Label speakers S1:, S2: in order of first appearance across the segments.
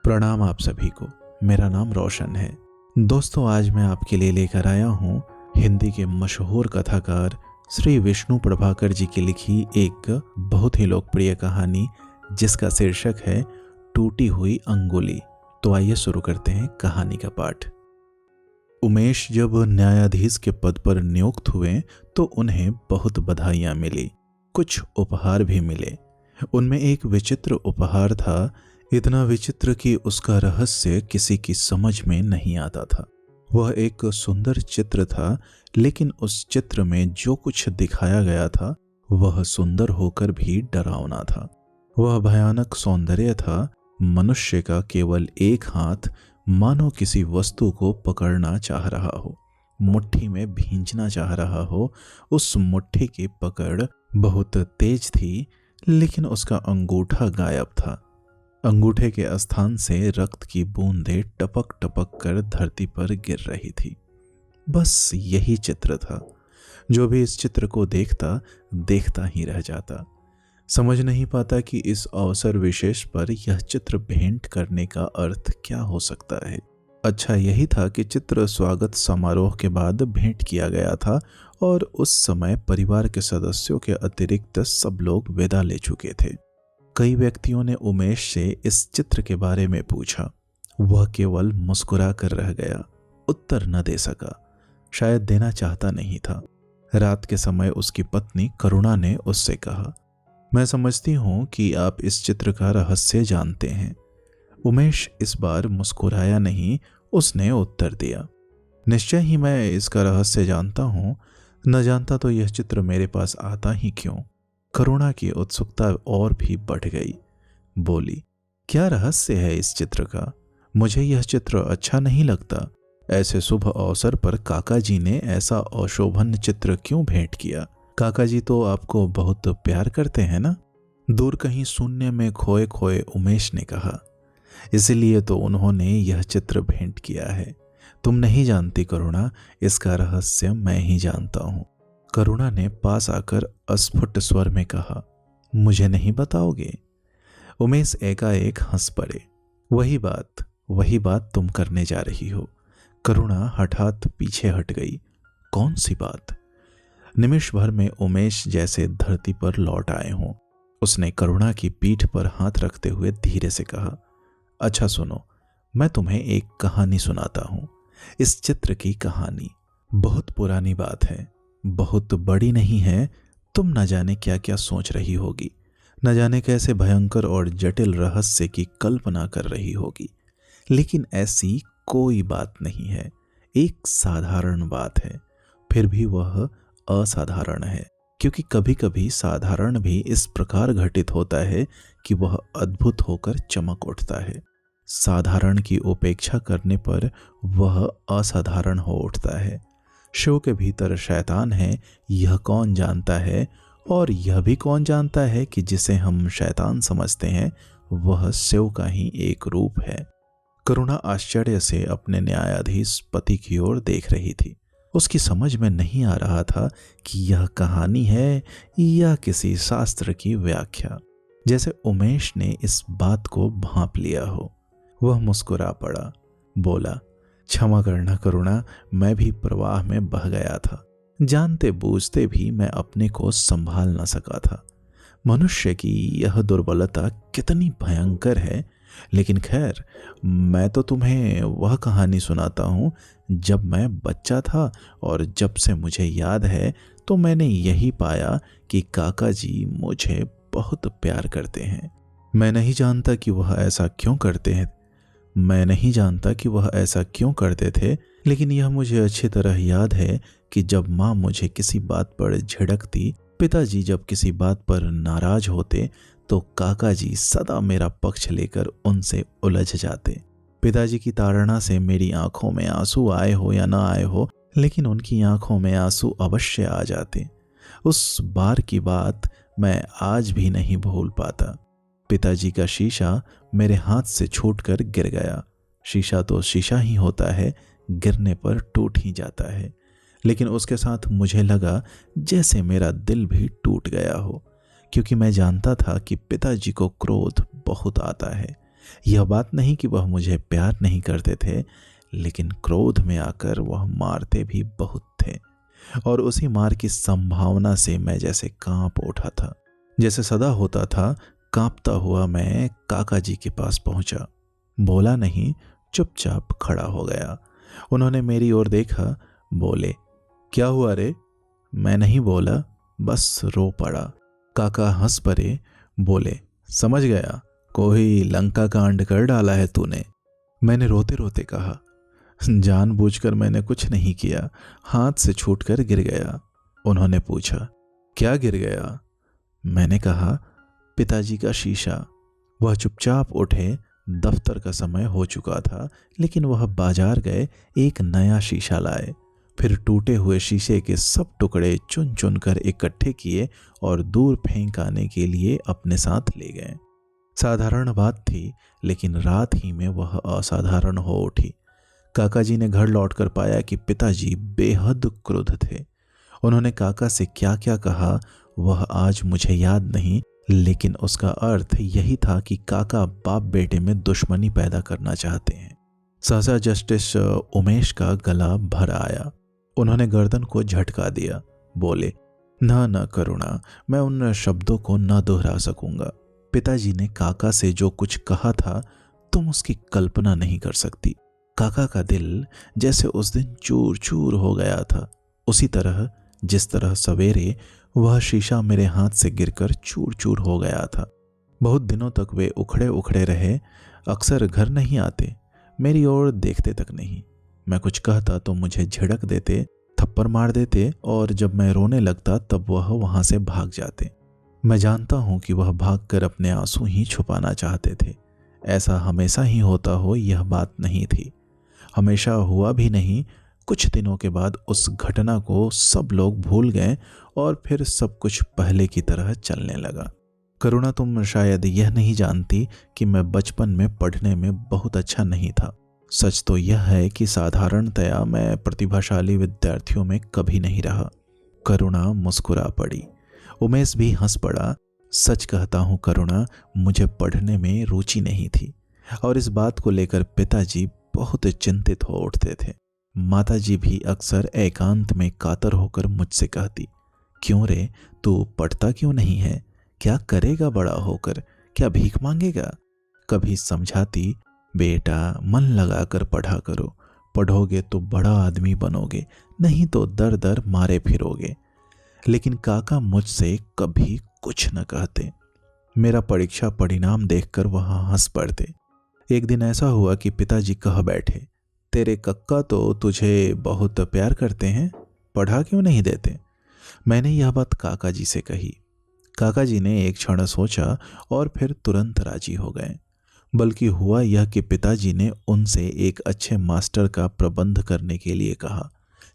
S1: प्रणाम आप सभी को। मेरा नाम रोशन है। दोस्तों, आज मैं आपके लिए लेकर आया हूँ हिंदी के मशहूर कथाकार श्री विष्णु प्रभाकर जी की लिखी एक बहुत ही लोकप्रिय कहानी, जिसका शीर्षक है टूटी हुई अंगुली। तो आइए शुरू करते हैं कहानी का पाठ। उमेश जब न्यायाधीश के पद पर नियुक्त हुए तो उन्हें बहुत बधाइयां मिली, कुछ उपहार भी मिले। उनमें एक विचित्र उपहार था, इतना विचित्र कि उसका रहस्य किसी की समझ में नहीं आता था। वह एक सुंदर चित्र था, लेकिन उस चित्र में जो कुछ दिखाया गया था वह सुंदर होकर भी डरावना था। वह भयानक सौंदर्य था। मनुष्य का केवल एक हाथ मानो किसी वस्तु को पकड़ना चाह रहा हो, मुट्ठी में भींचना चाह रहा हो। उस मुट्ठी की पकड़ बहुत तेज थी, लेकिन उसका अंगूठा गायब था। अंगूठे के स्थान से रक्त की बूंदें टपक टपक कर धरती पर गिर रही थी। बस यही चित्र था। जो भी इस चित्र को देखता देखता ही रह जाता, समझ नहीं पाता कि इस अवसर विशेष पर यह चित्र भेंट करने का अर्थ क्या हो सकता है। अच्छा यही था कि चित्र स्वागत समारोह के बाद भेंट किया गया था और उस समय परिवार के सदस्यों के अतिरिक्त सब लोग विदा ले चुके थे। कई व्यक्तियों ने उमेश से इस चित्र के बारे में पूछा। वह केवल मुस्कुरा कर रह गया, उत्तर न दे सका। शायद देना चाहता नहीं था। रात के समय उसकी पत्नी करुणा ने उससे कहा, मैं समझती हूं कि आप इस चित्र का रहस्य जानते हैं। उमेश इस बार मुस्कुराया नहीं, उसने उत्तर दिया, निश्चय ही मैं इसका रहस्य जानता हूं। न जानता तो यह चित्र मेरे पास आता ही क्यों। करुणा की उत्सुकता और भी बढ़ गई। बोली, क्या रहस्य है इस चित्र का? मुझे यह चित्र अच्छा नहीं लगता। ऐसे शुभ अवसर पर काका जी ने ऐसा अशोभन चित्र क्यों भेंट किया? काका जी तो आपको बहुत प्यार करते हैं ना? दूर कहीं शून्य में खोए खोए उमेश ने कहा, इसलिए तो उन्होंने यह चित्र भेंट किया है। तुम नहीं जानती करुणा, इसका रहस्य मैं ही जानता हूं। करुणा ने पास आकर अस्फुट स्वर में कहा, मुझे नहीं बताओगे? उमेश एकाएक हंस पड़े। वही बात तुम करने जा रही हो। करुणा हठात पीछे हट गई। कौन सी बात? निमिष भर में उमेश जैसे धरती पर लौट आए हों। उसने करुणा की पीठ पर हाथ रखते हुए धीरे से कहा, अच्छा सुनो, मैं तुम्हें एक कहानी सुनाता हूं। इस चित्र की कहानी बहुत पुरानी बात है, बहुत बड़ी नहीं है। तुम न जाने क्या क्या सोच रही होगी, न जाने कैसे भयंकर और जटिल रहस्य की कल्पना कर रही होगी, लेकिन ऐसी कोई बात नहीं है। एक साधारण बात है, फिर भी वह असाधारण है, क्योंकि कभी कभी साधारण भी इस प्रकार घटित होता है कि वह अद्भुत होकर चमक उठता है। साधारण की उपेक्षा करने पर वह असाधारण हो उठता है। शिव के भीतर शैतान है, यह कौन जानता है? और यह भी कौन जानता है कि जिसे हम शैतान समझते हैं वह शिव का ही एक रूप है। करुणा आश्चर्य से अपने न्यायाधीश पति की ओर देख रही थी। उसकी समझ में नहीं आ रहा था कि यह कहानी है या किसी शास्त्र की व्याख्या। जैसे उमेश ने इस बात को भांप लिया हो। वह मुस्कुरा पड़ा, बोला, क्षमा करना करुणा, मैं भी प्रवाह में बह गया था। जानते बूझते भी मैं अपने को संभाल न सका था। मनुष्य की यह दुर्बलता कितनी भयंकर है। लेकिन खैर, मैं तो तुम्हें वह कहानी सुनाता हूँ जब मैं बच्चा था, और जब से मुझे याद है तो मैंने यही पाया कि काका जी मुझे बहुत प्यार करते हैं। मैं नहीं जानता कि वह ऐसा क्यों करते थे, लेकिन यह मुझे अच्छी तरह याद है कि जब माँ मुझे किसी बात पर झिड़कती, पिताजी जब किसी बात पर नाराज होते, तो काका जी सदा मेरा पक्ष लेकर उनसे उलझ जाते। पिताजी की ताड़ना से मेरी आंखों में आंसू आए हो या ना आए हो, लेकिन उनकी आंखों में आंसू अवश्य आ जाते। उस बार की बात मैं आज भी नहीं भूल पाता। पिताजी का शीशा मेरे हाथ से छूटकर गिर गया। शीशा तो शीशा ही होता है, गिरने पर टूट ही जाता है, लेकिन उसके साथ मुझे लगा जैसे मेरा दिल भी टूट गया हो, क्योंकि मैं जानता था कि पिताजी को क्रोध बहुत आता है, यह बात नहीं कि वह मुझे प्यार नहीं करते थे, लेकिन क्रोध में आकर वह मारते भी बहुत थे। और उसी मार की संभावना से मैं जैसे कांप उठा था। जैसे सदा होता था, कांपता हुआ मैं काका जी के पास पहुंचा। बोला नहीं, चुपचाप खड़ा हो गया। उन्होंने मेरी ओर देखा, बोले, क्या हुआ रे? मैं नहीं बोला, बस रो पड़ा। काका हंस पड़े, बोले, समझ गया, कोई लंका कांड कर डाला है तूने। मैंने रोते रोते कहा, जानबूझकर मैंने कुछ नहीं किया, हाथ से छूटकर गिर गया। उन्होंने पूछा, क्या गिर गया? मैंने कहा, पिताजी का शीशा। वह चुपचाप उठे। दफ्तर का समय हो चुका था, लेकिन वह बाजार गए, एक नया शीशा लाए। फिर टूटे हुए शीशे के सब टुकड़े चुन चुन कर इकट्ठे किए और दूर फेंक आने के लिए अपने साथ ले गए। साधारण बात थी, लेकिन रात ही में वह असाधारण हो उठी। काका जी ने घर लौटकर पाया कि पिताजी बेहद क्रुद्ध थे। उन्होंने काका से क्या क्या कहा वह आज मुझे याद नहीं, लेकिन उसका अर्थ यही था कि काका बाप बेटे में दुश्मनी पैदा करना चाहते हैं। सहसा जस्टिस उमेश का गला भर आया। उन्होंने गर्दन को झटका दिया, बोले, न करुणा, मैं उन शब्दों को न दोहरा सकूंगा। पिताजी ने काका से जो कुछ कहा था, तुम उसकी कल्पना नहीं कर सकती। काका का दिल जैसे उस दिन चूर चूर हो गया था, उसी तरह जिस तरह सवेरे वह शीशा मेरे हाथ से गिरकर चूर चूर हो गया था। बहुत दिनों तक वे उखड़े उखड़े रहे। अक्सर घर नहीं आते, मेरी ओर देखते तक नहीं। मैं कुछ कहता तो मुझे झिड़क देते, थप्पड़ मार देते, और जब मैं रोने लगता तब वह वहां से भाग जाते। मैं जानता हूं कि वह भागकर अपने आंसू ही छुपाना चाहते थे। ऐसा हमेशा ही होता हो यह बात नहीं थी, हमेशा हुआ भी नहीं। कुछ दिनों के बाद उस घटना को सब लोग भूल गए और फिर सब कुछ पहले की तरह चलने लगा। करुणा, तुम शायद यह नहीं जानती कि मैं बचपन में पढ़ने में बहुत अच्छा नहीं था। सच तो यह है कि साधारणतया मैं प्रतिभाशाली विद्यार्थियों में कभी नहीं रहा। करुणा मुस्कुरा पड़ी। उमेश भी हंस पड़ा। सच कहता हूँ करुणा, मुझे पढ़ने में रुचि नहीं थी, और इस बात को लेकर पिताजी बहुत चिंतित हो उठते थे। माताजी भी अक्सर एकांत में कातर होकर मुझसे कहती, क्यों रे, तू पढ़ता क्यों नहीं है? क्या करेगा बड़ा होकर? क्या भीख मांगेगा? कभी समझाती, बेटा मन लगाकर पढ़ा करो, पढ़ोगे तो बड़ा आदमी बनोगे, नहीं तो दर दर मारे फिरोगे। लेकिन काका मुझसे कभी कुछ न कहते। मेरा परीक्षा परिणाम देखकर वहां हंस पड़ते। एक दिन ऐसा हुआ कि पिताजी कह बैठे, तेरे कक्का तो तुझे बहुत प्यार करते हैं, पढ़ा क्यों नहीं देते? मैंने यह बात काका जी से कही। काका जी ने एक क्षण सोचा और फिर तुरंत राजी हो गए। बल्कि हुआ यह कि पिताजी ने उनसे एक अच्छे मास्टर का प्रबंध करने के लिए कहा,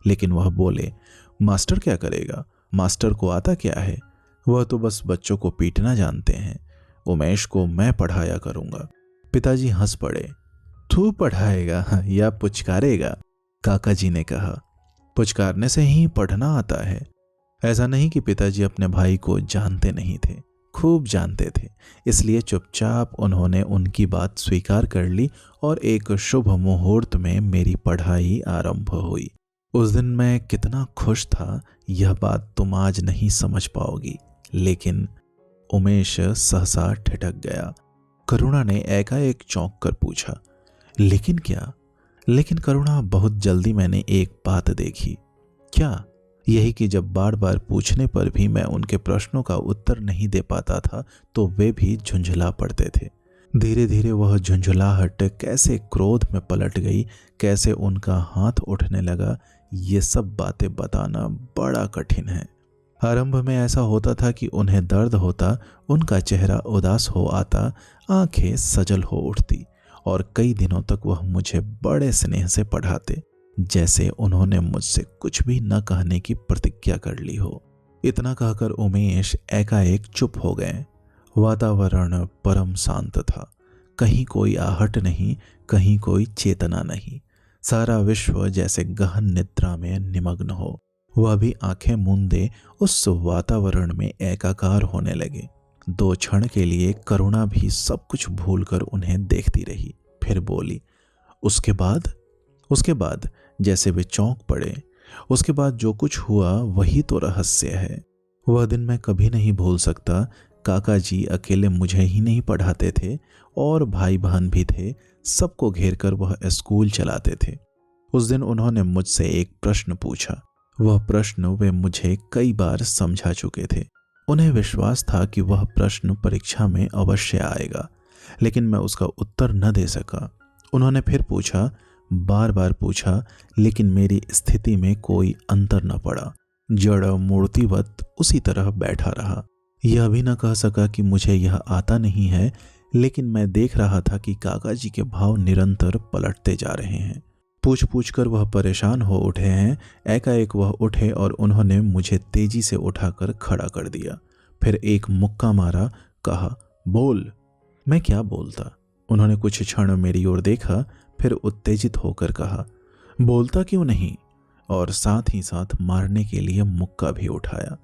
S1: लेकिन वह बोले, मास्टर क्या करेगा? मास्टर को आता क्या है? वह तो बस बच्चों को पीटना जानते हैं। उमेश को मैं पढ़ाया करूंगा। पिताजी हंस पड़े। तू पढ़ाएगा या पुचकारेगा? काका जी ने कहा, पुचकारने से ही पढ़ना आता है। ऐसा नहीं कि पिताजी अपने भाई को जानते नहीं थे, खूब जानते थे। इसलिए चुपचाप उन्होंने उनकी बात स्वीकार कर ली और एक शुभ मुहूर्त में मेरी पढ़ाई आरंभ हुई। उस दिन मैं कितना खुश था यह बात तुम आज नहीं समझ पाओगी। लेकिन उमेश सहसा ठिठक गया। करुणा ने एकाएक चौंक कर पूछा, लेकिन क्या? लेकिन करुणा, बहुत जल्दी मैंने एक बात देखी। क्या? यही कि जब बार बार पूछने पर भी मैं उनके प्रश्नों का उत्तर नहीं दे पाता था तो वे भी झुंझला पड़ते थे। धीरे धीरे वह झुंझलाहट कैसे क्रोध में पलट गई, कैसे उनका हाथ उठने लगा, ये सब बातें बताना बड़ा कठिन है। आरंभ में ऐसा होता था कि उन्हें दर्द होता, उनका चेहरा उदास हो आता, आंखें सजल हो उठती, और कई दिनों तक वह मुझे बड़े स्नेह से पढ़ाते, जैसे उन्होंने मुझसे कुछ भी न कहने की प्रतिज्ञा कर ली हो। इतना कहकर उमेश एकाएक चुप हो गए। वातावरण परम शांत था। कहीं कोई आहट नहीं, कहीं कोई चेतना नहीं। सारा विश्व जैसे गहन निद्रा में निमग्न हो। वह भी आंखें मूंदे उस वातावरण में एकाकार होने लगे। 2 क्षण के लिए करुणा भी सब कुछ भूलकर उन्हें देखती रही। फिर बोली, उसके बाद? उसके बाद जैसे वे चौंक पड़े। उसके बाद जो कुछ हुआ वही तो रहस्य है। वह दिन मैं कभी नहीं भूल सकता। काका जी अकेले मुझे ही नहीं पढ़ाते थे और भाई बहन भी थे। सबको घेर कर वह स्कूल चलाते थे। उस दिन उन्होंने मुझसे एक प्रश्न पूछा। वह प्रश्न वे मुझे कई बार समझा चुके थे। उन्हें विश्वास था कि वह प्रश्न परीक्षा में अवश्य आएगा, लेकिन मैं उसका उत्तर न दे सका। उन्होंने फिर पूछा, बार बार पूछा, लेकिन मेरी स्थिति में कोई अंतर न पड़ा। जड़ मूर्तिवत उसी तरह बैठा रहा। यह भी न कह सका कि मुझे यह आता नहीं है, लेकिन मैं देख रहा था कि काका जी के भाव निरंतर पलटते जा रहे हैं। पूछ पूछ कर वह परेशान हो उठे हैं। एकाएक वह उठे और उन्होंने मुझे तेजी से उठाकर खड़ा कर दिया। फिर एक मुक्का मारा, कहा, बोल। मैं क्या बोलता? उन्होंने कुछ क्षण मेरी ओर देखा, फिर उत्तेजित होकर कहा, बोलता क्यों नहीं? और साथ ही साथ मारने के लिए मुक्का भी उठाया।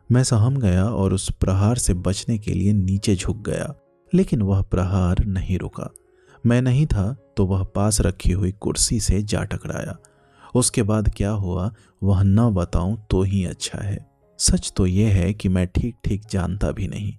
S1: मैं सहम गया और उस प्रहार से बचने के लिए नीचे झुक गया, लेकिन वह प्रहार नहीं रुका। मैं नहीं था तो वह पास रखी हुई कुर्सी से जा टकराया। उसके बाद क्या हुआ वह न बताऊं तो ही अच्छा है। सच तो यह है कि मैं ठीक ठीक जानता भी नहीं।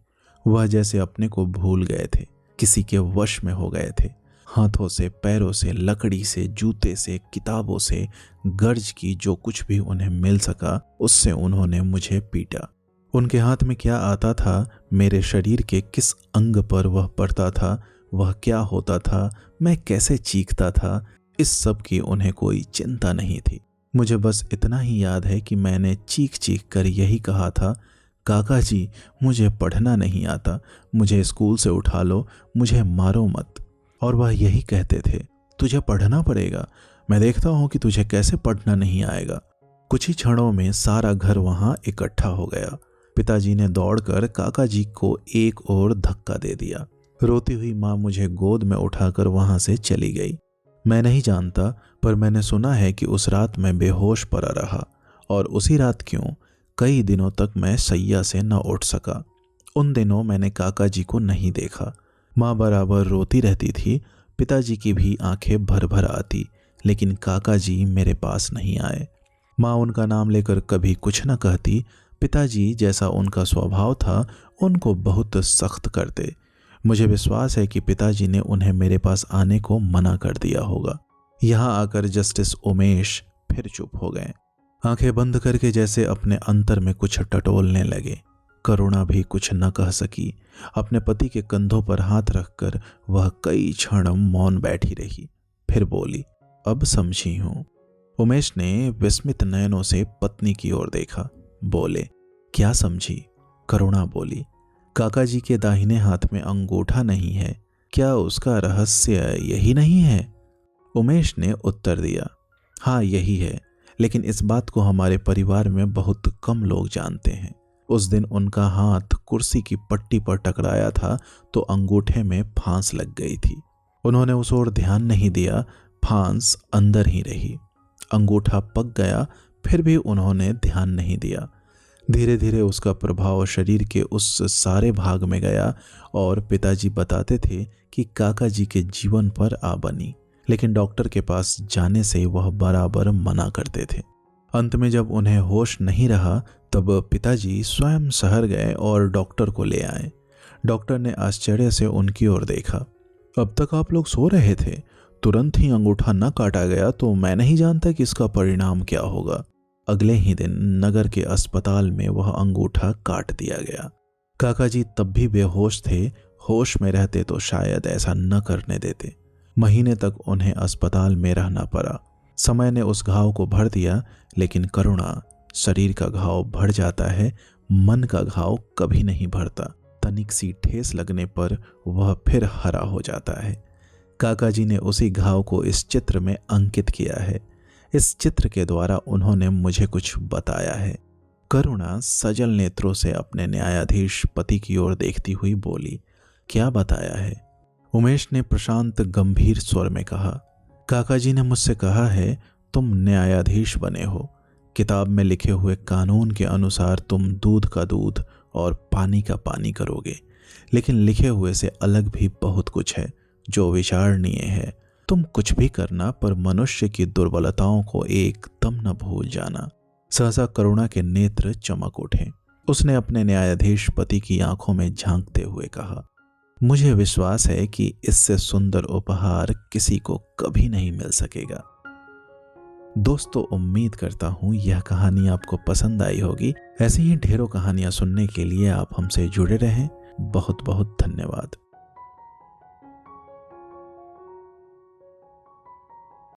S1: वह जैसे अपने को भूल गए थे, किसी के वश में हो गए थे। हाथों से, पैरों से, लकड़ी से, जूते से, किताबों से, गर्ज की जो कुछ भी उन्हें मिल सका उससे उन्होंने मुझे पीटा। उनके हाथ में क्या आता था, मेरे शरीर के किस अंग पर वह पड़ता था, वह क्या होता था, मैं कैसे चीखता था, इस सब की उन्हें कोई चिंता नहीं थी। मुझे बस इतना ही याद है कि मैंने चीख चीख कर यही कहा था, काका जी मुझे पढ़ना नहीं आता, मुझे स्कूल से उठा लो, मुझे मारो मत। और वह यही कहते थे, तुझे पढ़ना पड़ेगा, मैं देखता हूँ कि तुझे कैसे पढ़ना नहीं आएगा। कुछ ही क्षणों में सारा घर वहां इकट्ठा हो गया। पिताजी ने दौड़कर काका जी को एक और धक्का दे दिया। रोती हुई माँ मुझे गोद में उठाकर वहां से चली गई। मैं नहीं जानता, पर मैंने सुना है कि उस रात मैं बेहोश पड़ा रहा, और उसी रात क्यों कई दिनों तक मैं सैया से न उठ सका। उन दिनों मैंने काका जी को नहीं देखा। माँ बराबर रोती रहती थी। पिताजी की भी आंखें भर भर आती, लेकिन काका जी मेरे पास नहीं आए। माँ उनका नाम लेकर कभी कुछ न कहती। पिताजी जैसा उनका स्वभाव था उनको बहुत सख्त करते। मुझे विश्वास है कि पिताजी ने उन्हें मेरे पास आने को मना कर दिया होगा। यहाँ आकर जस्टिस उमेश फिर चुप हो गए, आंखें बंद करके जैसे अपने अंतर में कुछ टटोलने लगे। करुणा भी कुछ न कह सकी। अपने पति के कंधों पर हाथ रखकर वह कई क्षण मौन बैठी रही। फिर बोली, अब समझी हूं। उमेश ने विस्मित नयनों से पत्नी की ओर देखा। बोले, क्या समझी? करुणा बोली, काका जी के दाहिने हाथ में अंगूठा नहीं है, क्या उसका रहस्य यही नहीं है? उमेश ने उत्तर दिया, हाँ यही है, लेकिन इस बात को हमारे परिवार में बहुत कम लोग जानते हैं। उस दिन उनका हाथ कुर्सी की पट्टी पर टकराया था तो अंगूठे में फांस लग गई थी। उन्होंने उस ओर ध्यान नहीं दिया, फांस अंदर ही रही। अंगूठा पक गया, फिर भी उन्होंने ध्यान नहीं दिया। धीरे धीरे उसका प्रभाव शरीर के उस सारे भाग में गया और पिताजी बताते थे कि काका जी के जीवन पर आ बनी, लेकिन डॉक्टर के पास जाने से वह बराबर मना करते थे। अंत में जब उन्हें होश नहीं रहा तब पिताजी स्वयं शहर गए और डॉक्टर को ले आए। डॉक्टर ने आश्चर्य से उनकी ओर देखा। अब तक आप लोग सो रहे थे, तुरंत ही अंगूठा न काटा गया तो मैं नहीं जानता कि इसका परिणाम क्या होगा। अगले ही दिन नगर के अस्पताल में वह अंगूठा काट दिया गया। काका जी तब भी बेहोश थे। होश में रहते तो शायद ऐसा न करने देते। महीने तक उन्हें अस्पताल में रहना पड़ा। समय ने उस घाव को भर दिया, लेकिन करुणा, शरीर का घाव भर जाता है, मन का घाव कभी नहीं भरता। तनिक सी ठेस लगने पर वह फिर हरा हो जाता है। काका जी ने उसी घाव को इस चित्र में अंकित किया है। इस चित्र के द्वारा उन्होंने मुझे कुछ बताया है। करुणा सजल नेत्रों से अपने न्यायाधीश पति की ओर देखती हुई बोली, क्या बताया है? उमेश ने प्रशांत गंभीर स्वर में कहा, काका जी ने मुझसे कहा है तुम न्यायाधीश बने हो। किताब में लिखे हुए कानून के अनुसार तुम दूध का दूध और पानी का पानी करोगे, लेकिन लिखे हुए से अलग भी बहुत कुछ है जो विचारणीय है। तुम कुछ भी करना, पर मनुष्य की दुर्बलताओं को एकदम न भूल जाना। सहसा करुणा के नेत्र चमक उठे। उसने अपने न्यायाधीश पति की आंखों में झांकते हुए कहा, मुझे विश्वास है कि इससे सुंदर उपहार किसी को कभी नहीं मिल सकेगा। दोस्तों, उम्मीद करता हूं यह कहानी आपको पसंद आई होगी। ऐसी ही ढेरों कहानियां सुनने के लिए आप हमसे जुड़े रहें। बहुत बहुत धन्यवाद।